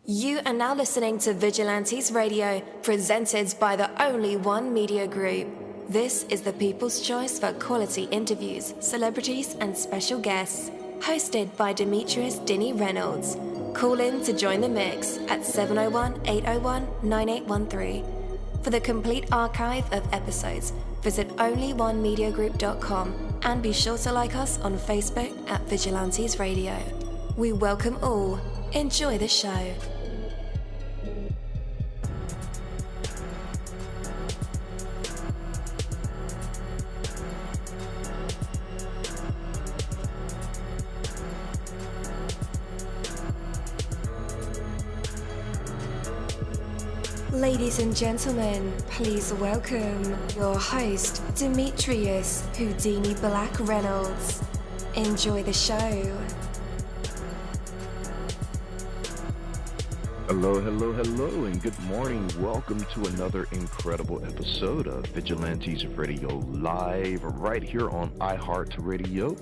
You are now listening to Vigilantes Radio, presented by the Only One Media Group. This is the people's choice for quality interviews, celebrities, and special guests. Hosted by Demetrius Dinny Reynolds. Call in to join the mix at 701-801-9813. For the complete archive of episodes, visit onlyonemediagroup.com and be sure to like us on Facebook at Vigilantes Radio. We welcome all. Enjoy the show. Ladies and gentlemen, please welcome your host, Demetrius Houdini Black Reynolds. Enjoy the show. Hello, and good morning. Welcome to another incredible episode of Vigilantes Radio Live right here on iHeartRadio.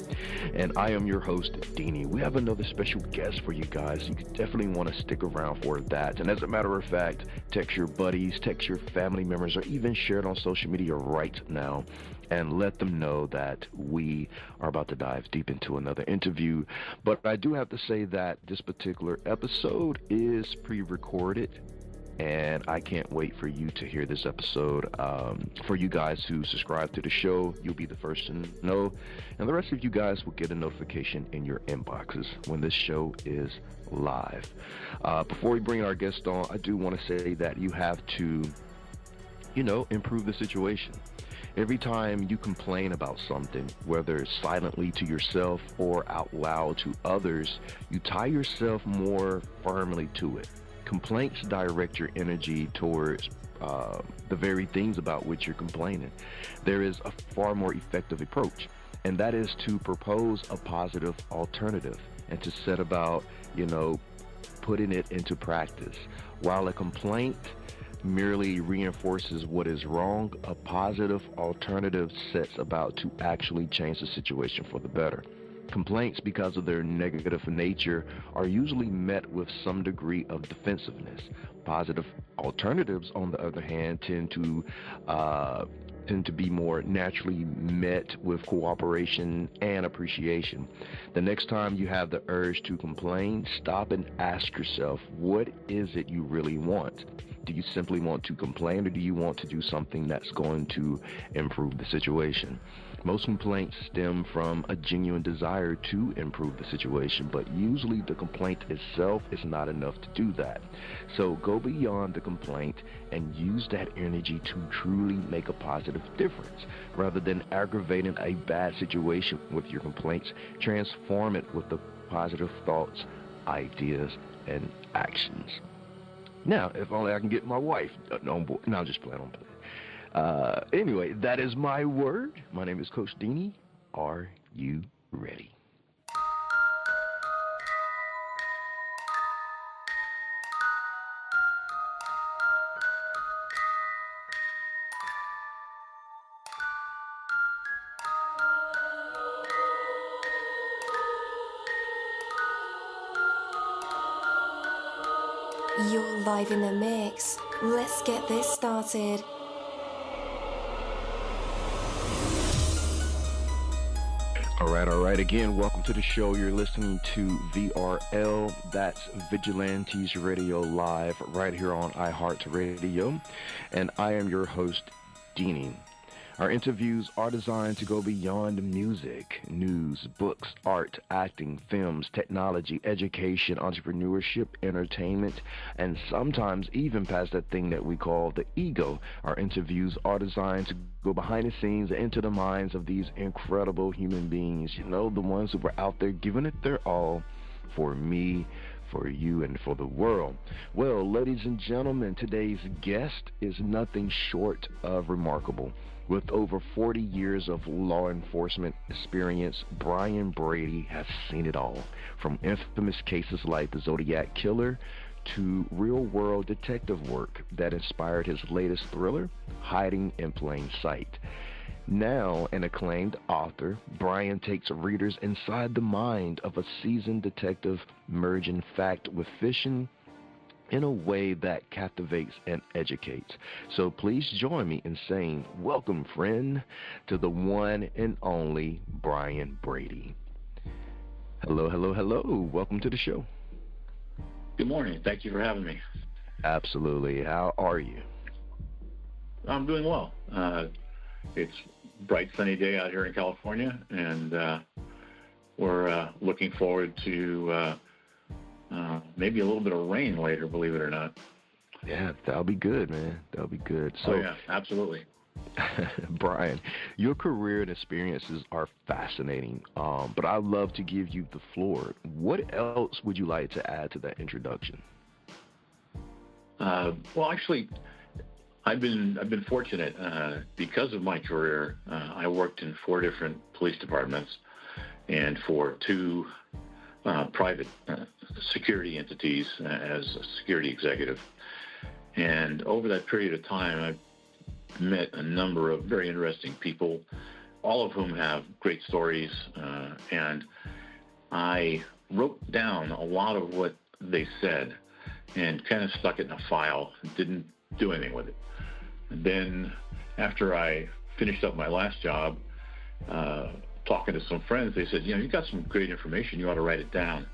And I am your host, Deanie. We have another special guest for you guys. You definitely want to stick around for that. And as a matter of fact, text your buddies, text your family members, or even share it on social media right now and let them know that we are about to dive deep into another interview. But I do have to say that this particular episode is pre-recorded, and I can't wait for you to hear this episode. For you guys who subscribe to the show, you'll be the first to know, and the rest of you guys will get a notification in your inboxes when this show is live. Before we bring our guest on, I do want to say that you have to, improve the situation. Every time you complain about something, whether silently to yourself or out loud to others, you tie yourself more firmly to it. Complaints direct your energy towards the very things about which you're complaining. There is a far more effective approach, and that is to propose a positive alternative and to set about, putting it into practice. While a complaint merely reinforces what is wrong, a positive alternative sets about to actually change the situation for the better. Complaints, because of their negative nature, are usually met with some degree of defensiveness. Positive alternatives, on the other hand, tend to be more naturally met with cooperation and appreciation. The next time you have the urge to complain, stop and ask yourself, what is it you really want? Do you simply want to complain, or do you want to do something that's going to improve the situation? Most complaints stem from a genuine desire to improve the situation, but usually the complaint itself is not enough to do that. So go beyond the complaint and use that energy to truly make a positive difference. Rather than aggravating a bad situation with your complaints, transform it with the positive thoughts, ideas, and actions. Now, if only I can get my wife on board. No, I'm just playing on play. Anyway, that is my word. My name is Coach Deanie. Are you ready? You're live in the mix. Let's get this started. All right. Again, welcome to the show. You're listening to VRL. That's Vigilantes Radio Live right here on iHeartRadio. And I am your host, Deanie. Our interviews are designed to go beyond music, news, books, art, acting, films, technology, education, entrepreneurship, entertainment, and sometimes even past that thing that we call the ego. Our interviews are designed to go behind the scenes and into the minds of these incredible human beings, the ones who were out there giving it their all for me, for you, and for the world. Well, ladies and gentlemen, today's guest is nothing short of remarkable. With over 40 years of law enforcement experience, Brian Brady has seen it all, from infamous cases like the Zodiac Killer to real-world detective work that inspired his latest thriller, Hiding in Plain Sight. Now an acclaimed author, Brian takes readers inside the mind of a seasoned detective, merging fact with fiction in a way that captivates and educates. So please join me in saying, welcome, friend, to the one and only Brian Brady. Hello, hello, hello. Welcome to the show. Good morning. Thank you for having me. Absolutely. How are you? I'm doing well. It's a bright, sunny day out here in California, and we're looking forward to maybe a little bit of rain later, believe it or not. Yeah, that'll be good, man. That'll be good. So, yeah, absolutely. Brian, your career and experiences are fascinating, but I'd love to give you the floor. What else would you like to add to that introduction? Well, actually, I've been fortunate because of my career. I worked in 4 different police departments and for 2 private security entities as a security executive. And over that period of time, I've met a number of very interesting people, all of whom have great stories. And I wrote down a lot of what they said and kind of stuck it in a file and didn't do anything with it. And then after I finished up my last job, talking to some friends, they said, you got some great information, you ought to write it down.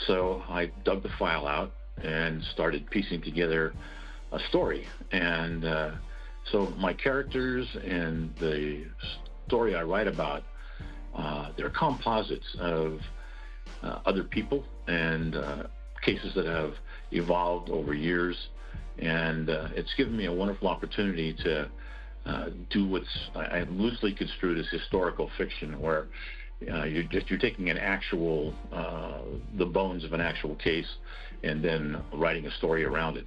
So I dug the file out and started piecing together a story. And so my characters and the story I write about, they're composites of other people and cases that have evolved over years, and it's given me a wonderful opportunity to do what's I loosely construed as historical fiction, where you're taking an actual the bones of an actual case and then writing a story around it.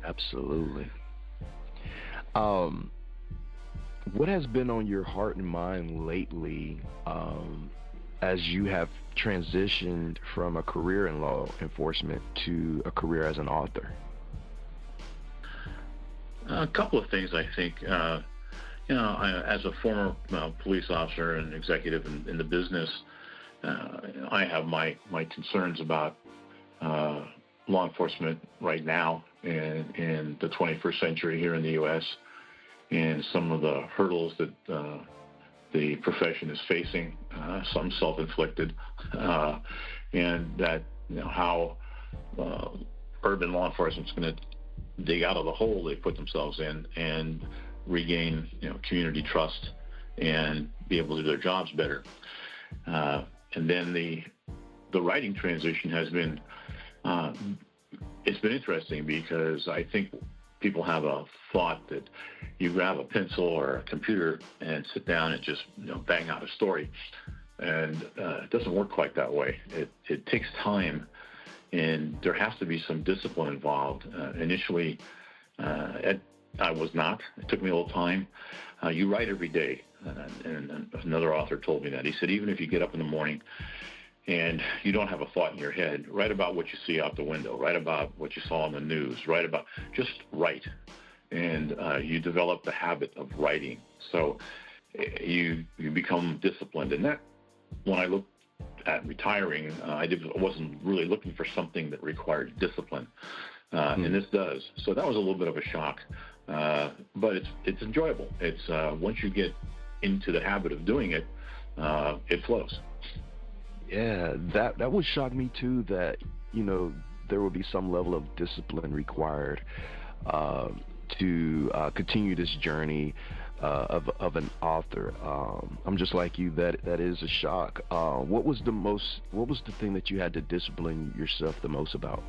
Absolutely. What has been on your heart and mind lately as you have transitioned from a career in law enforcement to a career as an author? A couple of things, I think. As a former police officer and executive in the business, I have my concerns about law enforcement right now in the 21st century here in the U.S. and some of the hurdles that the profession is facing, some self-inflicted, and that how urban law enforcement is going to dig out of the hole they put themselves in and regain community trust and be able to do their jobs better. And then the writing transition has been it's been interesting because I think people have a thought that you grab a pencil or a computer and sit down and just bang out a story, and it doesn't work quite that way. It takes time, and there has to be some discipline involved. Initially, I was not. It took me a little time. You write every day, and another author told me that. He said, even if you get up in the morning and you don't have a thought in your head, write about what you see out the window, write about what you saw on the news, just write. And you develop the habit of writing. So you become disciplined. And that, when I looked at retiring, I wasn't really looking for something that required discipline. And this does. So that was a little bit of a shock. But it's enjoyable. It's once you get into the habit of doing it, it flows. Yeah, that would shock me too, that there will be some level of discipline required to continue this journey of an author. I'm just like you, that is a shock. What was the thing that you had to discipline yourself the most about?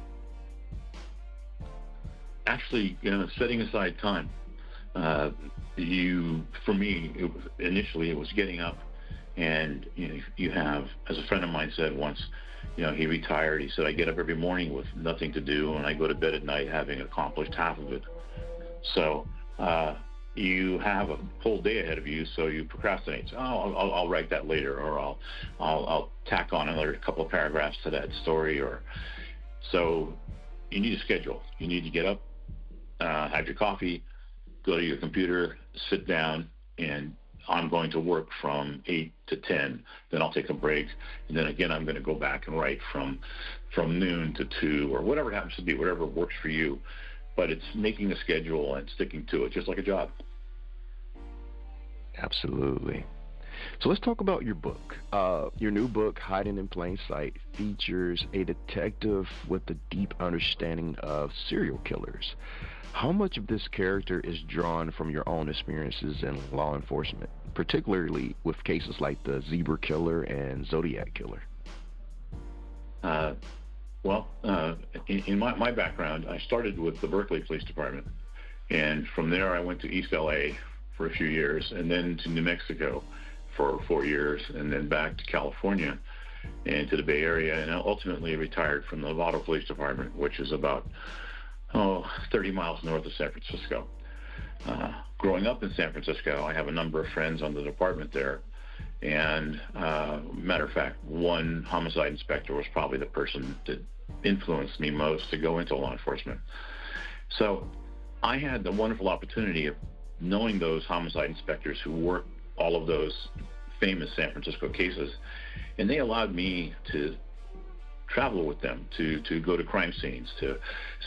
Actually, setting aside time. For me, initially it was getting up, and you have, as a friend of mine said once, he retired. He said, I get up every morning with nothing to do, and I go to bed at night having accomplished half of it. So you have a whole day ahead of you, so you procrastinate. So, I'll write that later, or I'll tack on another couple of paragraphs to that story. Or so you need a schedule. You need to get up, have your coffee, go to your computer, sit down, and I'm going to work from 8 to 10, then I'll take a break, and then again I'm going to go back and write from noon to 2, or whatever it happens to be, whatever works for you. But it's making a schedule and sticking to it, just like a job. Absolutely. So let's talk about your book. Your new book, Hiding in Plain Sight, features a detective with a deep understanding of serial killers. How much of this character is drawn from your own experiences in law enforcement, particularly with cases like the Zebra Killer and Zodiac Killer? In my background, I started with the Berkeley Police Department, and from there I went to East LA for a few years, and then to New Mexico for 4 years, and then back to California and to the Bay Area, and I ultimately retired from the Nevada Police Department, which is about 30 miles north of San Francisco. Growing up in San Francisco, I have a number of friends on the department there, and matter of fact, one homicide inspector was probably the person that influenced me most to go into law enforcement. So I had the wonderful opportunity of knowing those homicide inspectors who worked all of those famous San Francisco cases, and they allowed me to travel with them, to go to crime scenes, to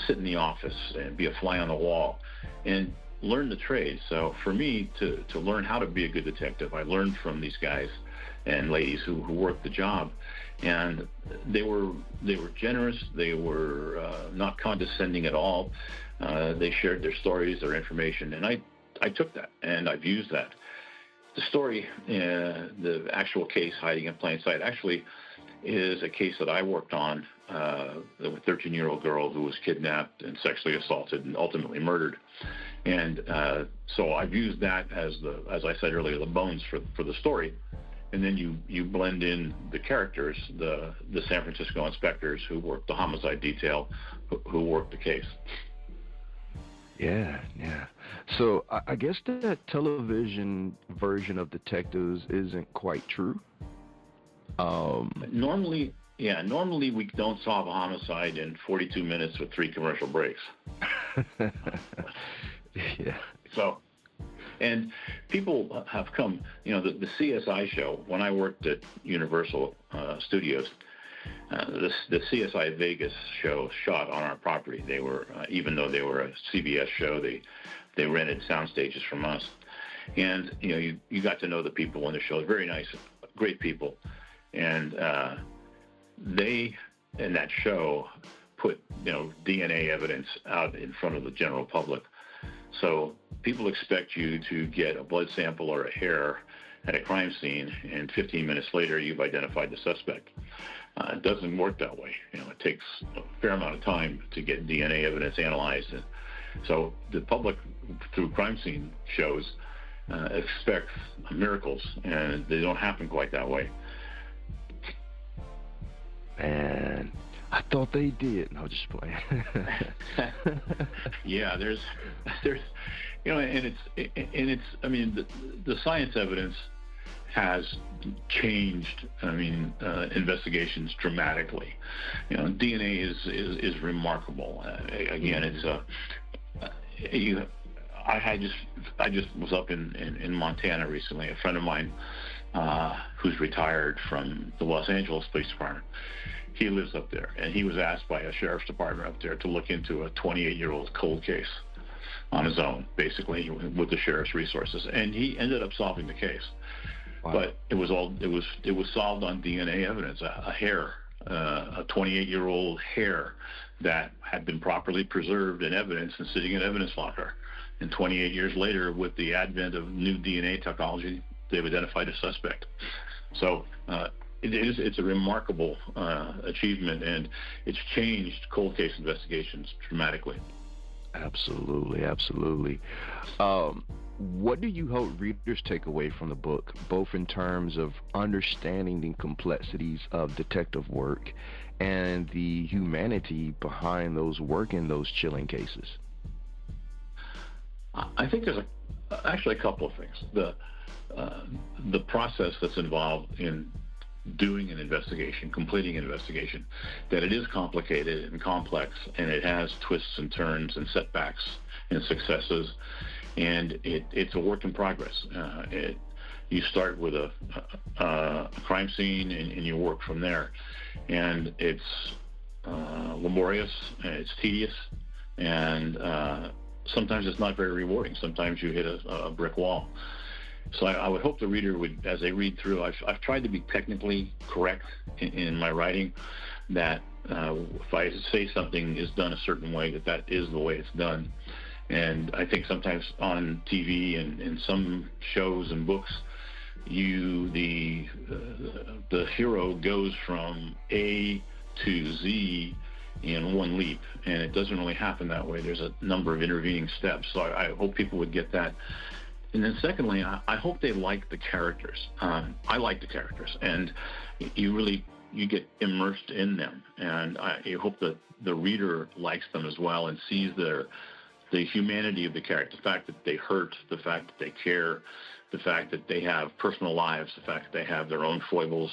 sit in the office and be a fly on the wall and learn the trade. So for me to learn how to be a good detective, I learned from these guys and ladies who worked the job, and they were generous. They were not condescending at all. They shared their stories, their information, and I took that and I've used that. The story, the actual case, Hiding in Plain Sight, actually is a case that I worked on, a 13-year-old girl who was kidnapped and sexually assaulted and ultimately murdered. And so I've used that as I said earlier, the bones for the story. And then you blend in the characters, the San Francisco inspectors who worked the homicide detail, who worked the case. Yeah. So I guess that television version of Detectives isn't quite true. Normally we don't solve a homicide in 42 minutes with 3 commercial breaks. Yeah. So, and people have come, the CSI show, when I worked at Universal Studios, the CSI Vegas show shot on our property. They were, even though they were a CBS show, they rented sound stages from us. And, you got to know the people on the show. Very nice, great people. And they, in that show, put, DNA evidence out in front of the general public. So people expect you to get a blood sample or a hair at a crime scene, and 15 minutes later, you've identified the suspect. It doesn't work that way. It takes a fair amount of time to get DNA evidence analyzed. And so the public, through crime scene shows, expects miracles, and they don't happen quite that way. Man, I thought they did. No, just playing. Yeah, there's, and it's. I mean, the science evidence has changed. Investigations dramatically. DNA is remarkable. Again, it's I just was up in Montana recently. A friend of mine who's retired from the Los Angeles Police Department. He lives up there, and he was asked by a sheriff's department up there to look into a 28-year-old cold case on his own, basically, with the sheriff's resources, and he ended up solving the case. Wow. But it was solved on DNA evidence, a hair, a 28-year-old hair that had been properly preserved in evidence and sitting in an evidence locker. And 28 years later, with the advent of new DNA technology, they've identified a suspect. So it's a remarkable achievement, and it's changed cold case investigations dramatically. Absolutely. What do you hope readers take away from the book, both in terms of understanding the complexities of detective work and the humanity behind those working those chilling cases? I think there's actually a couple of things. The process that's involved in doing an investigation, completing an investigation, that it is complicated and complex, and it has twists and turns and setbacks and successes, and it's a work in progress. you start with a crime scene and you work from there. And it's laborious, and it's tedious, and sometimes it's not very rewarding. Sometimes you hit a brick wall. So I would hope the reader would, as they read through, I've tried to be technically correct in my writing, that if I say something is done a certain way, that is the way it's done. And I think sometimes on TV and in some shows and books, the hero goes from A to Z in one leap, and it doesn't really happen that way. There's a number of intervening steps. So I hope people would get that. And then secondly, I hope they like the characters. I like the characters, and you get immersed in them. And I hope that the reader likes them as well and sees the humanity of the character, the fact that they hurt, the fact that they care, the fact that they have personal lives, the fact that they have their own foibles,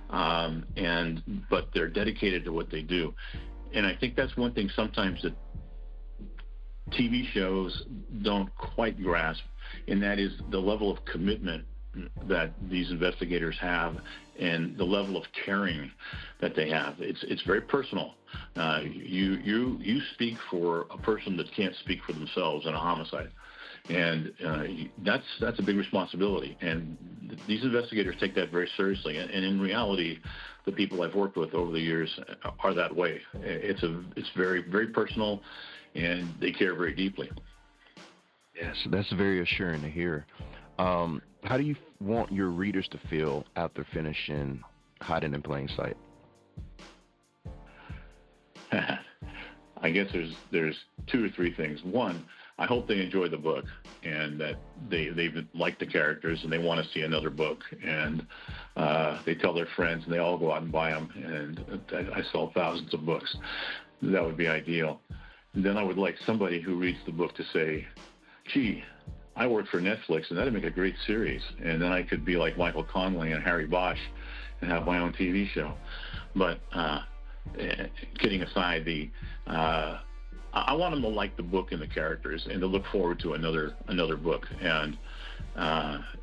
but they're dedicated to what they do. And I think that's one thing sometimes that TV shows don't quite grasp, and that is the level of commitment that these investigators have and the level of caring that they have. It's very personal. You speak for a person that can't speak for themselves in a homicide, and that's a big responsibility. And these investigators take that very seriously. And in reality, the people I've worked with over the years are that way. It's very, very personal, and they care very deeply. Yes, that's very assuring to hear. How do you want your readers to feel after finishing Hiding in Plain Sight? I guess there's two or three things. One, I hope they enjoy the book and that they've liked the characters and they want to see another book, and they tell their friends and they all go out and buy them, and I sell thousands of books. That would be ideal. And then I would like somebody who reads the book to say, gee, I work for Netflix, and that'd make a great series. And then I could be like Michael Conley and Harry Bosch and have my own TV show. But kidding aside, I want them to like the book and the characters and to look forward to another book. And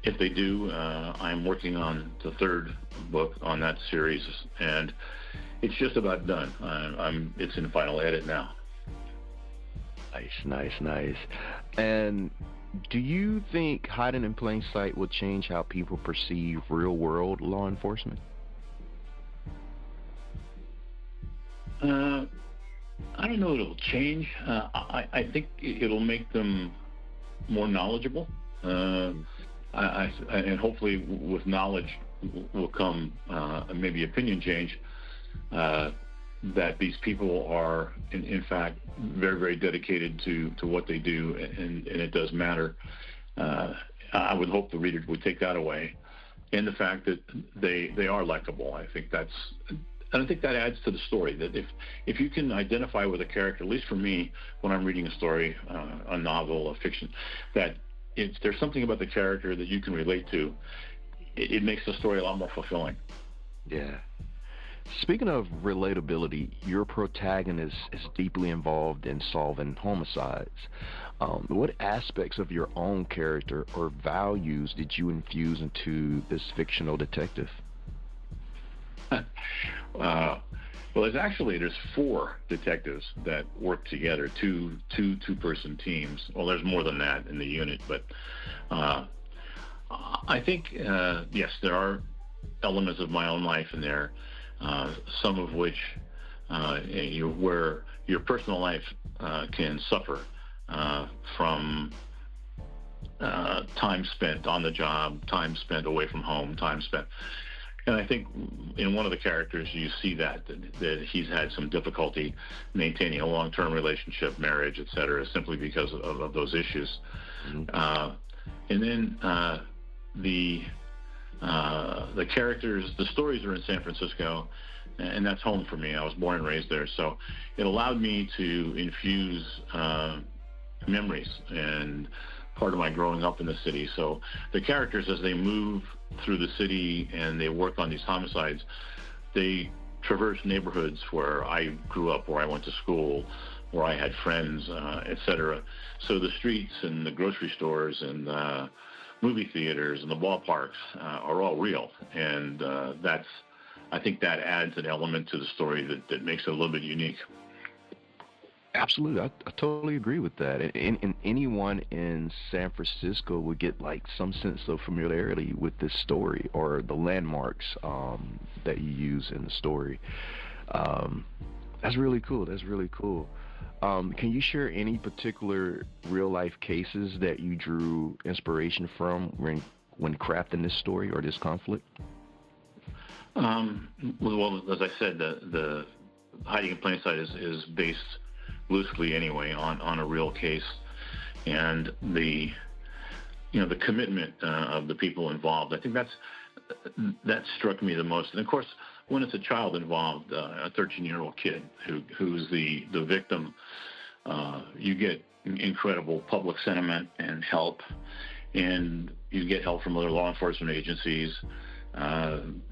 if they do, I'm working on the third book on that series, and it's just about done. It's in final edit now. Nice. And do you think Hiding in Plain Sight will change how people perceive real-world law enforcement? I don't know if it'll change. I think it'll make them more knowledgeable. And hopefully with knowledge will come maybe opinion change, that these people are, in fact, very, very dedicated to what they do, and it does matter. I would hope the reader would take that away, and the fact that they are likable. I think that adds to the story, that if you can identify with a character, at least for me, when I'm reading a story, a novel, a fiction, that if there's something about the character that you can relate to, it makes the story a lot more fulfilling. Yeah. Speaking of relatability, your protagonist is deeply involved in solving homicides. What aspects of your own character or values did you infuse into this fictional detective? Well, there's 4 detectives that work together, two-person teams. Well, there's more than that in the unit, but I think, yes, there are elements of my own life in there. Some of which where your personal life can suffer from time spent on the job, time spent away from home, time spent. And I think in one of the characters you see that he's had some difficulty maintaining a long-term relationship, marriage, etc., simply because of those issues. Mm-hmm. And then the characters, the stories are in San Francisco, and that's home for me. I was born and raised there, so it allowed me to infuse memories and part of my growing up in the city. So the characters, as they move through the city and they work on these homicides, they traverse neighborhoods where I grew up, where I went to school, where I had friends, etc. So the streets and the grocery stores and movie theaters and the ballparks are all real, and I think that adds an element to the story that makes it a little bit unique. Absolutely, I totally agree with that. And anyone in San Francisco would get like some sense of familiarity with this story or the landmarks that you use in the story. That's really cool. That's really cool. Can you share any particular real life cases that you drew inspiration from when crafting this story or this conflict? Well, as I said, the Hiding in Plain Sight is based loosely anyway on a real case, and the commitment of the people involved. I think that struck me the most. And of course, when it's a child involved, a 13-year-old kid who's the victim, you get incredible public sentiment and help, and you get help from other law enforcement agencies.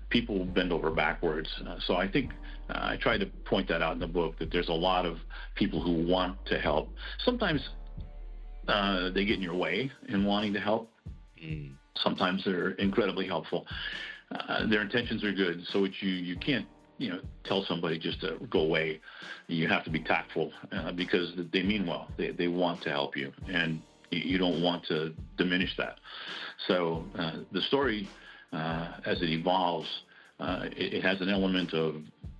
People bend over backwards. So I think I try to point that out in the book, that there's a lot of people who want to help. Sometimes they get in your way in wanting to help. Sometimes they're incredibly helpful. Their intentions are good, so you can't tell somebody just to go away. You have to be tactful because they mean well. They want to help you, and you don't want to diminish that. So the story, as it evolves, it has an element of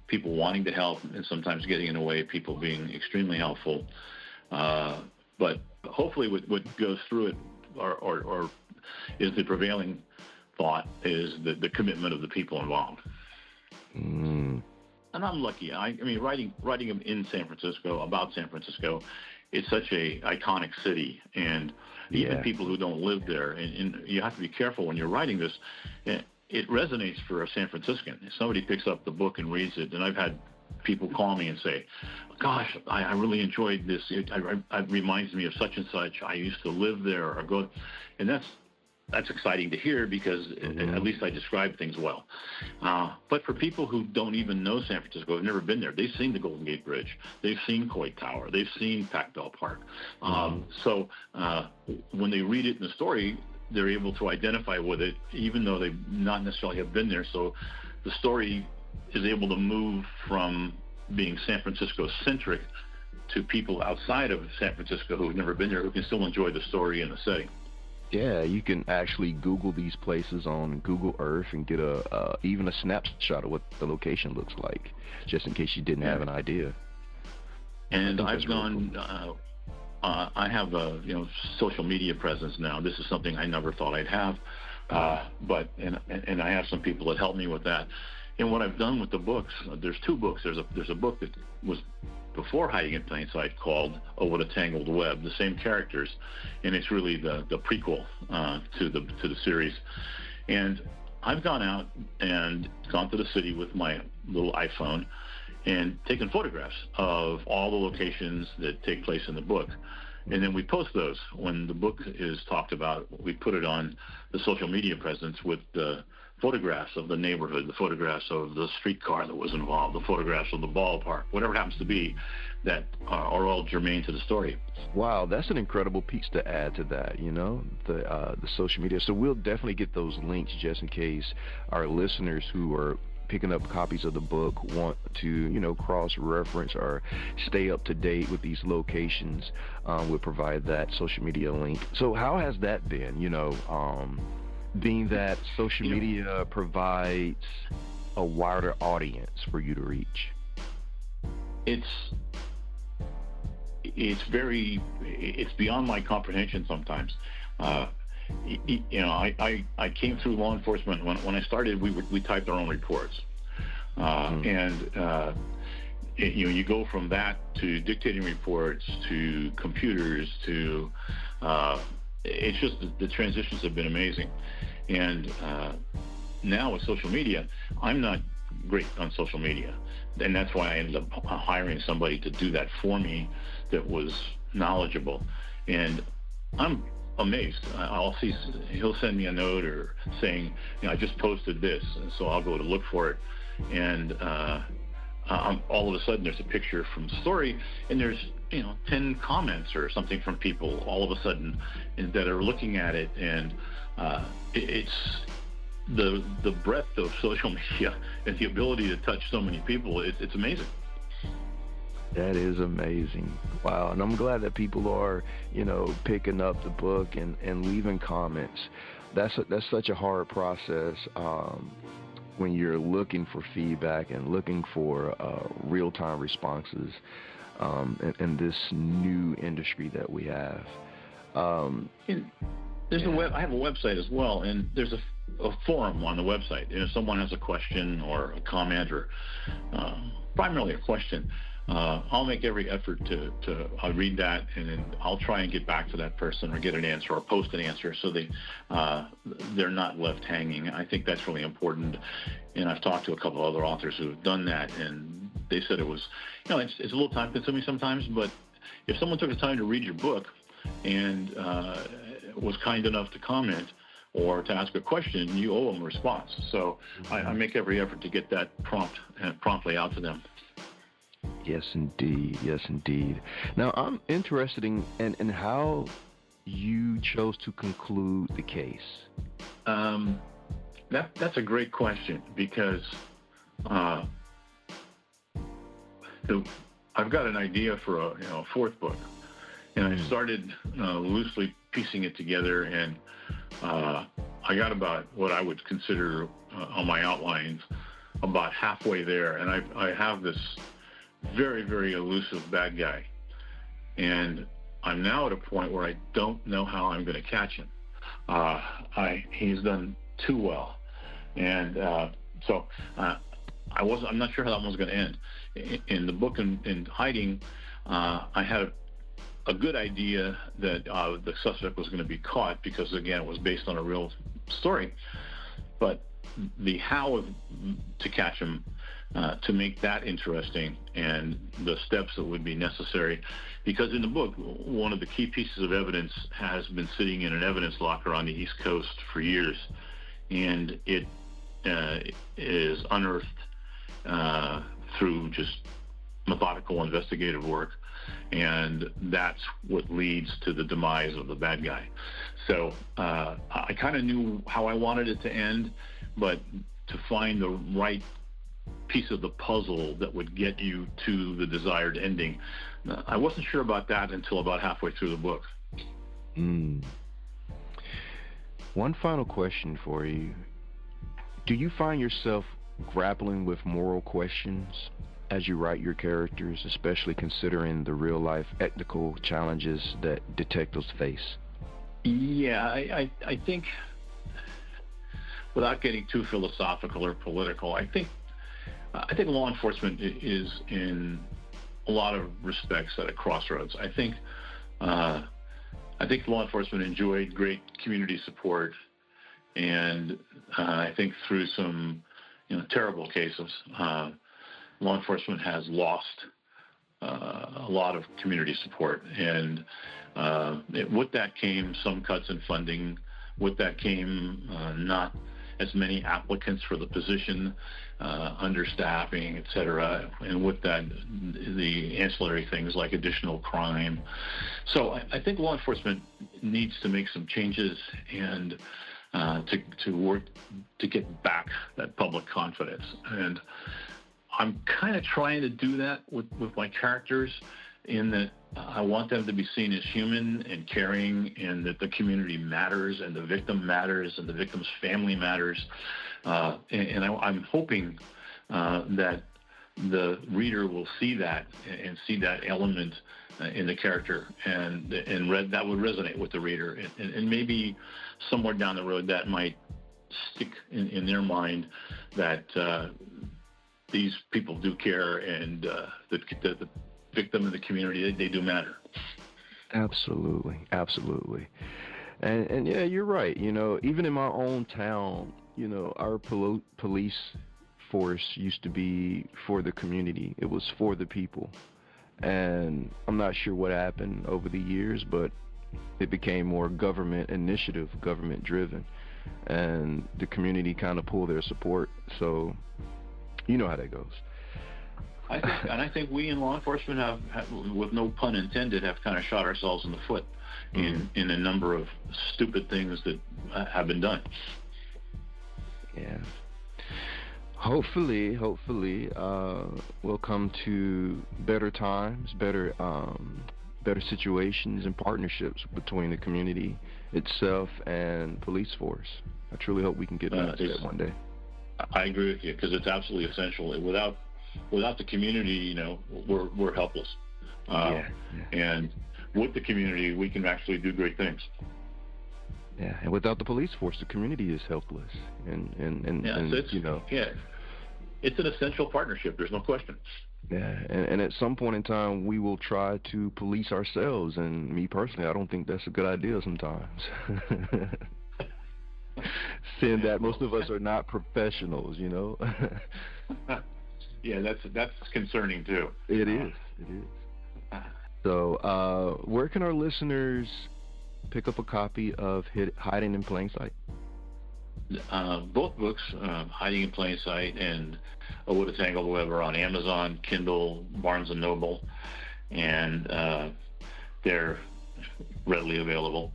people wanting to help and sometimes getting in the way, people being extremely helpful. But hopefully what goes through it or is the prevailing thought is the commitment of the people involved. And I'm lucky. I mean, writing in San Francisco, about San Francisco, it's such a iconic city, and even people who don't live there, and you have to be careful when you're writing this. It resonates for a San Franciscan. If somebody picks up the book and reads it, and I've had people call me and say, gosh, I really enjoyed this. It reminds me of such and such. I used to live there or go. And that's exciting to hear because at least I describe things well. But for people who don't even know San Francisco, have never been there, they've seen the Golden Gate Bridge, they've seen Coit Tower, they've seen Pac Bell Park. So when they read it in the story, they're able to identify with it, even though they not necessarily have been there. So the story is able to move from being San Francisco-centric to people outside of San Francisco who have never been there, who can still enjoy the story and the setting. Yeah, you can actually Google these places on Google Earth and get even a snapshot of what the location looks like, just in case you didn't have an idea. And I've gone. Really cool. I have a social media presence now. This is something I never thought I'd have, but I have some people that help me with that. And what I've done with the books, there's two books. There's a book that was before Hiding in Plain Sight called Over the Tangled Web, the same characters, and it's really the prequel to the series. And I've gone out and gone to the city with my little iPhone and taken photographs of all the locations that take place in the book. And then we post those. When the book is talked about, we put it on the social media presence with the photographs of the neighborhood, the photographs of the streetcar that was involved, the photographs of the ballpark, whatever it happens to be, that are all germane to the story. Wow, that's an incredible piece to add to that, the social media. So we'll definitely get those links just in case our listeners who are picking up copies of the book want to, cross-reference or stay up to date with these locations. We'll provide that social media link. So how has that been, being that social media provides a wider audience for you to reach? It's beyond my comprehension sometimes. I came through law enforcement when I started. We typed our own reports, and you go from that to dictating reports to computers to it's just the transitions have been amazing. And now with social media, I'm not great on social media, and that's why I ended up hiring somebody to do that for me that was knowledgeable. And I'm amazed. He'll send me a note or saying, I just posted this, and so I'll go to look for it, and all of a sudden there's a picture from the story, and there's 10 comments or something from people all of a sudden that are looking at it, and it's the breadth of social media and the ability to touch so many people. It's amazing. That is amazing. Wow. And I'm glad that people are, picking up the book and leaving comments. That's such a hard process when you're looking for feedback and looking for real-time responses in this new industry that we have. There's I have a website as well, and there's a forum on the website. If someone has a question or a comment, or primarily a question, I'll make every effort to I'll read that, and then I'll try and get back to that person or get an answer or post an answer so they're not left hanging. I think that's really important, and I've talked to a couple of other authors who have done that, and they said it was, it's a little time consuming sometimes, but if someone took the time to read your book and was kind enough to comment or to ask a question, you owe them a response. So I make every effort to get that promptly out to them. Yes, indeed. Yes, indeed. Now, I'm interested in how you chose to conclude the case. That's a great question, because I've got an idea for a fourth book, and I started loosely piecing it together, and I got about what I would consider on my outlines about halfway there, and I have this very, very elusive bad guy, and I'm now at a point where I don't know how I'm going to catch him. He's done too well, and so I'm not sure how that one's going to end. In the book in Hiding, I had a good idea that the suspect was going to be caught because, again, it was based on a real story, but the how to catch him, to make that interesting, and the steps that would be necessary, because in the book, one of the key pieces of evidence has been sitting in an evidence locker on the East Coast for years, and it is unearthed through just methodical investigative work, and that's what leads to the demise of the bad guy. So I kind of knew how I wanted it to end, but to find the right piece of the puzzle that would get you to the desired ending, I wasn't sure about that until about halfway through the book. One final question for you. Do you find yourself grappling with moral questions as you write your characters, especially considering the real-life ethical challenges that detectives face? Yeah, I think, without getting too philosophical or political, I think law enforcement is, in a lot of respects, at a crossroads. I think law enforcement enjoyed great community support, and I think through some terrible cases, law enforcement has lost a lot of community support, and with that came some cuts in funding. With that came not as many applicants for the position, understaffing, et cetera, and with that, the ancillary things like additional crime. So I think law enforcement needs to make some changes and to work to get back that public confidence. And I'm kind of trying to do that with my characters, in that I want them to be seen as human and caring, and that the community matters, and the victim matters, and the victim's family matters. And I'm hoping that the reader will see that and see that element in the character, and that would resonate with the reader. And maybe somewhere down the road that might stick in their mind, that these people do care, and the victim and the community, they do matter. Absolutely. And yeah, you're right. Even in my own town, our police force used to be for the community. It was for the people. And I'm not sure what happened over the years, but it became more government initiative, government driven, and the community kind of pulled their support. So you know how that goes. I think we in law enforcement have, with no pun intended, have kind of shot ourselves in the foot in a number of stupid things that have been done. Yeah. Hopefully, we'll come to better times, better situations and partnerships between the community itself and police force. I truly hope we can get back to that one day. I agree with you, because it's absolutely essential. Without the community, we're helpless. And with the community, we can actually do great things. Yeah, and without the police force, the community is helpless. It's an essential partnership. There's no question. Yeah, and at some point in time, we will try to police ourselves. And me personally, I don't think that's a good idea sometimes. Seeing that most of us are not professionals, Yeah, that's concerning too. It is. So, where can our listeners pick up a copy of Hiding in Plain Sight? Both books, Hiding in Plain Sight and A Wood of Tangled Web, are on Amazon, Kindle, Barnes & Noble, and they're readily available.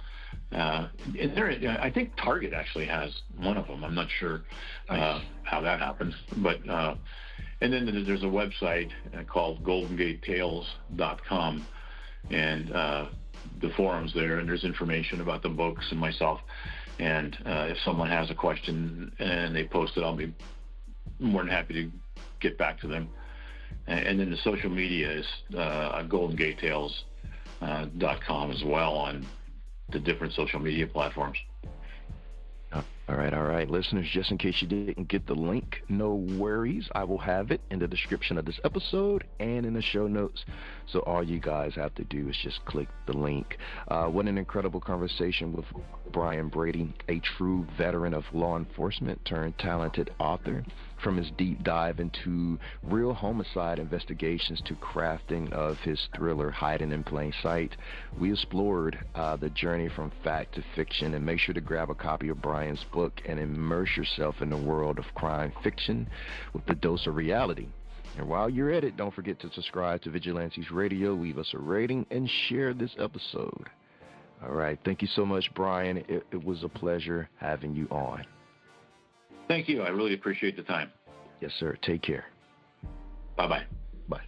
I think Target actually has one of them. I'm not sure how that happens. But and then there's a website called goldengatetales.com, and the forums there, and there's information about the books and myself. And if someone has a question and they post it, I'll be more than happy to get back to them. And then the social media is goldengatetales.com as well on the different social media platforms. All right. Listeners, just in case you didn't get the link, no worries. I will have it in the description of this episode and in the show notes. So all you guys have to do is just click the link. What an incredible conversation with Brian Brady, a true veteran of law enforcement turned talented author. From his deep dive into real homicide investigations to crafting of his thriller Hiding in Plain Sight, we explored the journey from fact to fiction. And make sure to grab a copy of Brian's book and immerse yourself in the world of crime fiction with a dose of reality. And while you're at it, don't forget to subscribe to Vigilantes Radio, leave us a rating, and share this episode. All right. Thank you so much, Brian. It was a pleasure having you on. Thank you. I really appreciate the time. Yes, sir. Take care. Bye-bye. Bye.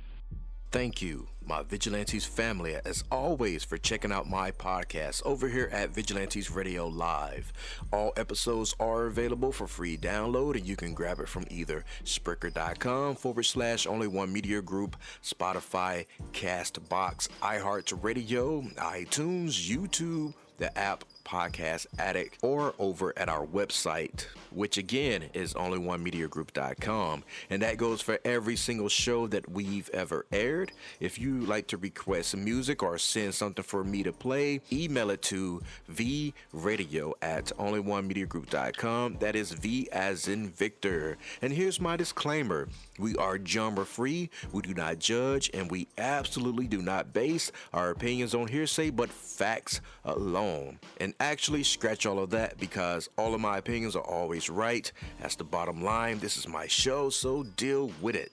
Thank you, my Vigilantes family, as always, for checking out my podcast over here at Vigilantes Radio Live. All episodes are available for free download, and you can grab it from either Spreaker.com/Only One Media Group, Spotify, Castbox, iHeartRadio, iTunes, YouTube, the app Podcast Addict, or over at our website, which again is onlyonemediagroup.com, and that goes for every single show that we've ever aired. If you like to request some music or send something for me to play, email it to vradio@onlyonemediagroup.com. That is V as in Victor. And here's my disclaimer: we are genre free, we do not judge, and we absolutely do not base our opinions on hearsay but facts alone. And actually, scratch all of that, because all of my opinions are always right. That's the bottom line. This is my show, so deal with it.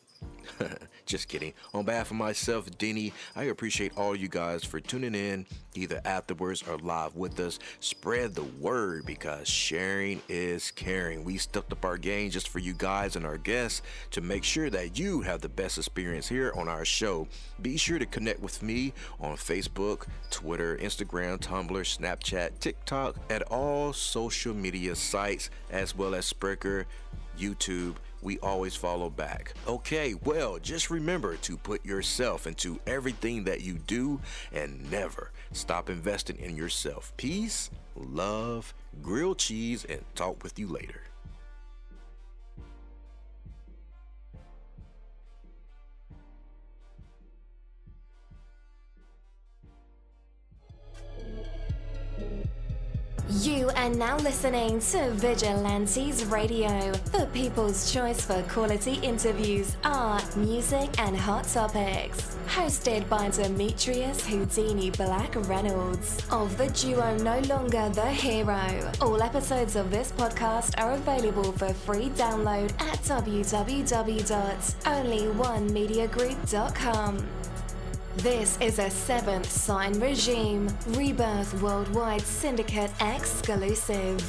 Just kidding. On behalf of myself, Denny, I appreciate all you guys for tuning in, either afterwards or live with us. Spread the word, because sharing is caring. We stepped up our game just for you guys and our guests to make sure that you have the best experience here on our show. Be sure to connect with me on Facebook, Twitter, Instagram, Tumblr, Snapchat, TikTok, at all social media sites, as well as Spreaker, YouTube. We always follow back. Okay, well, just remember to put yourself into everything that you do and never stop investing in yourself. Peace, love, grilled cheese, and talk with you later. You are now listening to Vigilantes Radio, the people's choice for quality interviews, art, music, and hot topics. Hosted by Demetrius Houdini Black Reynolds of the duo No Longer the Hero. All episodes of this podcast are available for free download at www.onlyonemediagroup.com. This is a Seventh Sign Regime Rebirth Worldwide Syndicate exclusive.